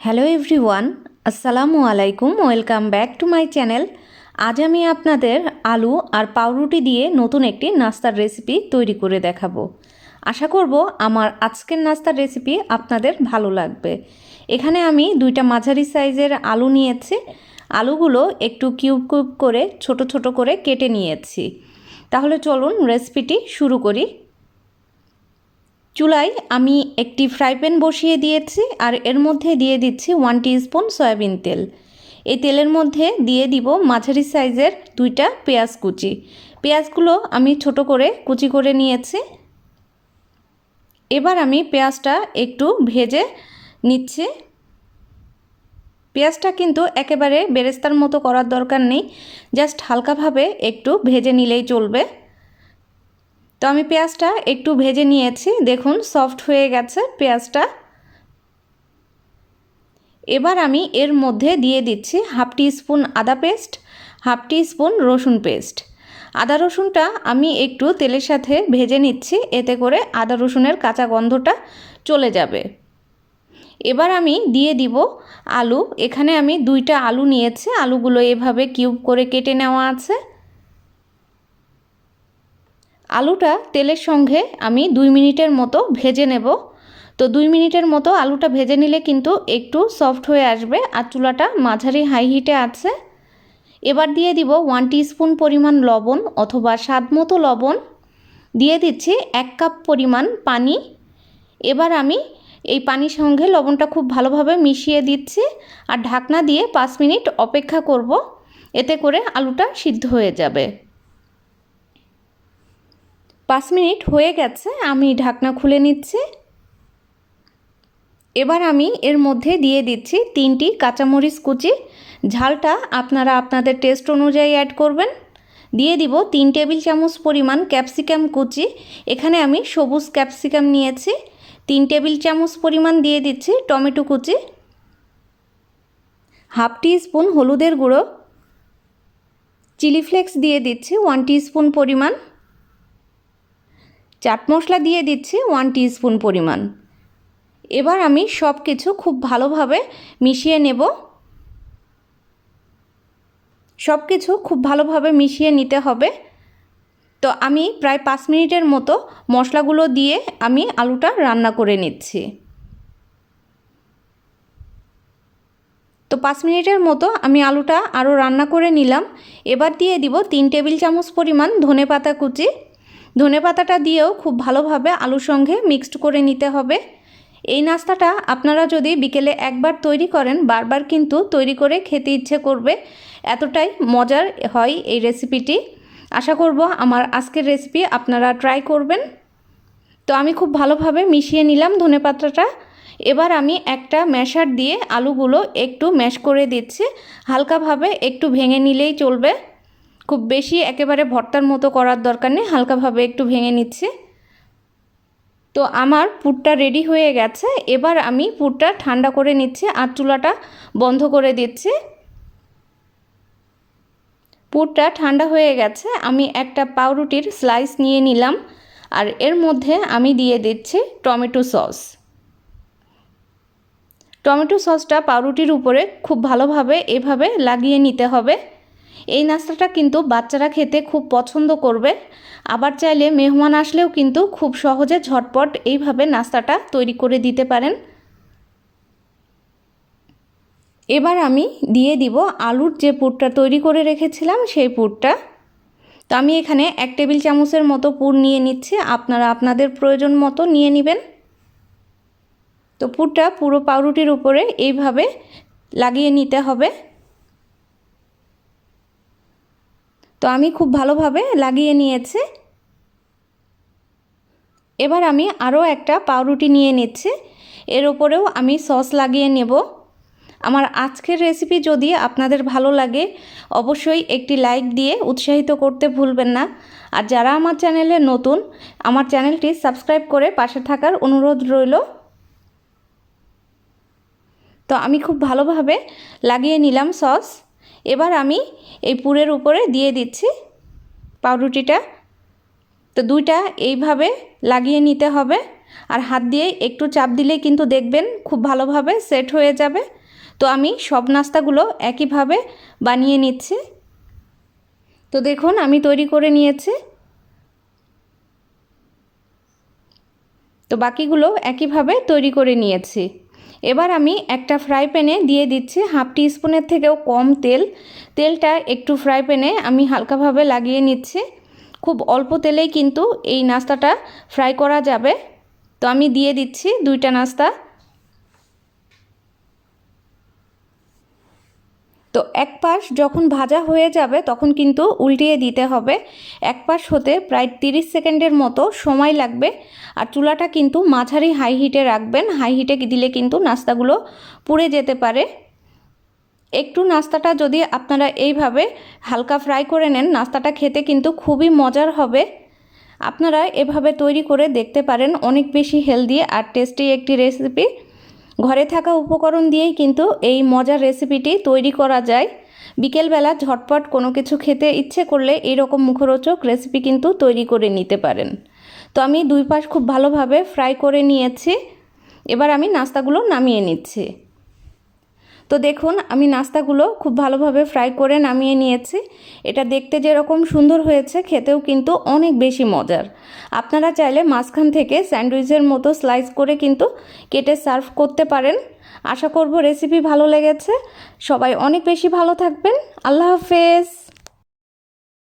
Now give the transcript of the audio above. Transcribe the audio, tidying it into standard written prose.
Hello everyone, আসসালামু আলাইকুম। Welcome back to my channel. আজ আমি আপনাদের আলু আর পাউরুটি দিয়ে নতুন একটি নাস্তার রেসিপি তৈরি করে দেখাবো। আশা করব আমার আজকের নাস্তার রেসিপি আপনাদের ভালো লাগবে। এখানে আমি দুইটা মাঝারি সাইজের আলু নিয়েছি। আলুগুলো একটু কিউব কিউব করে ছোট ছোট করে কেটে নিয়েছি। তাহলে চলুন রেসিপিটি শুরু করি। চুলায় আমি একটি ফ্রাই প্যান বসিয়ে দিয়েছি আর এর মধ্যে দিয়ে দিচ্ছি 1 টিস্পুন সয়াবিন তেল। এই তেলের মধ্যে দিয়ে দিব মাঝারি সাইজের দুইটা পেঁয়াজ কুচি। পেঁয়াজগুলো আমি ছোট করে কুচি করে নিয়েছি। এবার আমি পেঁয়াজটা একটু ভেজে নিচ্ছি। পেঁয়াজটা কিন্তু একেবারে বেরেস্তার মতো করার দরকার নেই, জাস্ট হালকাভাবে একটু ভেজে নিলেই চলবে। তো আমি পেঁয়াজটা একটু ভেজে নিয়েছি, দেখুন সফট হয়ে গেছে পেঁয়াজটা। এবার আমি এর মধ্যে দিয়ে দিচ্ছি 1/2 টিস্পুন আদা পেস্ট, 1/2 টিস্পুন রসুন পেস্ট। আদা রসুনটা আমি একটু তেলের সাথে ভেজে নিচ্ছি, এতে করে আদা রসুনের কাঁচা গন্ধটা চলে যাবে। এবার আমি দিয়ে দিব আলু। এখানে আমি 2টা আলু নিয়েছি, আলুগুলো এভাবে কিউব করে কেটে নেওয়া আছে। আলুটা তেলের সঙ্গে আমি 2 মিনিটের মতো ভেজে নেব। তো 2 মিনিটের মতো আলুটা ভেজে নিলে কিন্তু একটু সফট হয়ে আসবে আর চুলাটা মাঝারি হাই হিটে আছে। এবার দিয়ে দিব 1 টিস্পুন পরিমাণ লবণ অথবা স্বাদ মতো লবণ, দিয়ে দিচ্ছি 1 কাপ পরিমাণ পানি। এবার আমি এই পানির সঙ্গে লবণটা খুব ভালোভাবে মিশিয়ে দিচ্ছি আর ঢাকনা দিয়ে 5 মিনিট অপেক্ষা করব, এতে করে আলুটা সিদ্ধ হয়ে যাবে। 5 মিনিট হয়ে গেছে, আমি ঢাকনা খুলে নিচ্ছি। এবার আমি এর মধ্যে দিয়ে দিচ্ছি 3টি কাঁচামরিচ কুচি। ঝালটা আপনারা আপনাদের টেস্ট অনুযায়ী অ্যাড করবেন। দিয়ে দিব 3 টেবিল চামচ পরিমাণ ক্যাপসিকাম কুচি। এখানে আমি সবুজ ক্যাপসিকাম নিয়েছি। 3 টেবিল চামচ পরিমাণ দিয়ে দিচ্ছি টমেটো কুচি। 1/2 টিস্পুন হলুদের গুঁড়ো, চিলি ফ্লেক্স দিয়ে দিচ্ছি 1 টিস্পুন পরিমাণ, চাট মশলা দিয়ে দিচ্ছি 1 টিস্পুন পরিমাণ। এবার আমি সব কিছু খুব ভালোভাবে মিশিয়ে নেব। সব কিছু খুব ভালোভাবে মিশিয়ে নিতে হবে। তো আমি প্রায় 5 মিনিটের মতো মশলাগুলো দিয়ে আমি আলুটা রান্না করে নিচ্ছি। তো 5 মিনিটের মতো আমি আলুটা আরও রান্না করে নিলাম। এবার দিয়ে দিব 3 টেবিল চামচ পরিমাণ ধনেপাতা কুচি। ধনেপাতাটা দিয়েও খুব ভালোভাবে আলুর সঙ্গে মিক্সড করে নিতে হবে। এই নাস্তাটা আপনারা যদি বিকেলে একবার তৈরি করেন, বারবার কিন্তু তৈরি করে খেতে ইচ্ছে করবে, এতটাই মজার হয় এই রেসিপিটি। আশা করব আমার আজকের রেসিপি আপনারা ট্রাই করবেন। তো আমি খুব ভালোভাবে মিশিয়ে নিলাম ধনেপাতাটা। এবার আমি একটা ম্যাশার দিয়ে আলুগুলো একটু ম্যাশ করে দিচ্ছি। হালকাভাবে একটু ভেঙে নিলেই চলবে, খুব বেশি একেবারে ভর্তার মতো করার দরকার নেই, হালকাভাবে একটু ভেঙে নিচ্ছি। তো আমার পুরটা রেডি হয়ে গেছে। এবার আমি পুরটা ঠান্ডা করে নিচ্ছি আর চুলাটা বন্ধ করে দিচ্ছি। পুরটা ঠান্ডা হয়ে গেছে। আমি একটা পাউরুটির স্লাইস নিয়ে নিলাম আর এর মধ্যে আমি দিয়ে দিচ্ছি টমেটো সস। টমেটো সসটা পাউরুটির উপরে খুব ভালোভাবে এভাবে লাগিয়ে নিতে হবে। এই নাস্তাটা কিন্তু বাচ্চারা খেতে খুব পছন্দ করবে। আবার চাইলে মেহমান আসলেও কিন্তু খুব সহজে ঝটপট এইভাবে নাস্তাটা তৈরি করে দিতে পারেন। এবার আমি দিয়ে দিব আলুর যে পুরটা তৈরি করে রেখেছিলাম সেই পুরটা। তো আমি এখানে 1 টেবিল চামচের মতো পুর নিয়ে নিচ্ছি, আপনারা আপনাদের প্রয়োজন মতো নিয়ে নেবেন। তো পুরটা পুরো পাউরুটির উপরে এইভাবে লাগিয়ে নিতে হবে। তো আমি খুব ভালোভাবে লাগিয়ে নিয়েছি। এবার আমি আরও একটা পাউরুটি নিয়ে নিচ্ছি, এর উপরেও আমি সস লাগিয়ে নেব। আমার আজকের রেসিপি যদি আপনাদের ভালো লাগে অবশ্যই একটি লাইক দিয়ে উৎসাহিত করতে ভুলবেন না। আর যারা আমার চ্যানেলে নতুন, আমার চ্যানেলটি সাবস্ক্রাইব করে পাশে থাকার অনুরোধ রইল। তো আমি খুব ভালোভাবে লাগিয়ে নিলাম সস। এবার আমি এই পুরের উপরে দিয়ে দিচ্ছি পাউরুটিটা। তো দুইটা এইভাবে লাগিয়ে নিতে হবে আর হাত দিয়ে একটু চাপ দিলেই কিন্তু দেখবেন খুব ভালোভাবে সেট হয়ে যাবে। তো আমি সব নাস্তাগুলো একইভাবে বানিয়ে নিচ্ছি। তো দেখুন আমি তৈরি করে নিয়েছি। তো বাকিগুলো একইভাবে তৈরি করে নিয়েছি। এবার আমি একটা ফ্রাই প্যানে দিয়ে দিচ্ছি হাফ টি স্পুনের থেকেও কম তেল। তেলটা একটু ফ্রাই প্যানে আমি হালকাভাবে লাগিয়ে নিচ্ছি। খুব অল্প তেলেই কিন্তু এই নাস্তাটা ফ্রাই করা যাবে। তো আমি দিয়ে দিচ্ছি দুইটা নাস্তা। তো এক পাশ যখন ভাজা হয়ে যাবে তখন কিন্তু উল্টিয়ে দিতে হবে। এক পাশ হতে প্রায় 30 সেকেন্ডের মতো সময় লাগবে। আর চুলাটা কিন্তু মাঝারি হাই হিটে রাখবেন। হাই হিটে দিলে কিন্তু নাস্তাগুলো পুড়ে যেতে পারে। একটু নাস্তাটা যদি আপনারা এইভাবে হালকা ফ্রাই করে নেন, নাস্তাটা খেতে কিন্তু খুবই মজার হবে। আপনারা এভাবে তৈরি করে দেখতে পারেন। অনেক বেশি হেলদি আর টেস্টি একটি রেসিপি। ঘরে থাকা উপকরণ দিয়েই কিন্তু এই মজার রেসিপিটি তৈরি করা যায়। বিকেলবেলা ঝটপট কোনো কিছু খেতে ইচ্ছে করলে এইরকম মুখরোচক রেসিপি কিন্তু তৈরি করে নিতে পারেন। তো আমি দুই পাশ খুব ভালোভাবে ফ্রাই করে নিয়েছি। এবার আমি নাস্তাগুলো নামিয়ে নিচ্ছি। তো দেখুন আমি নাস্তাগুলো খুব ভালোভাবে ফ্রাই করে নামিয়ে নিয়েছি। এটা দেখতে যেরকম সুন্দর হয়েছে, খেতেও কিন্তু অনেক বেশি মজার। আপনারা চাইলে মাঝখান থেকে স্যান্ডউইচের মতো স্লাইস করে কিন্তু কেটে সার্ভ করতে পারেন। আশা করব রেসিপি ভালো লেগেছে। সবাই অনেক বেশি ভালো থাকবেন। আল্লাহ হাফেজ।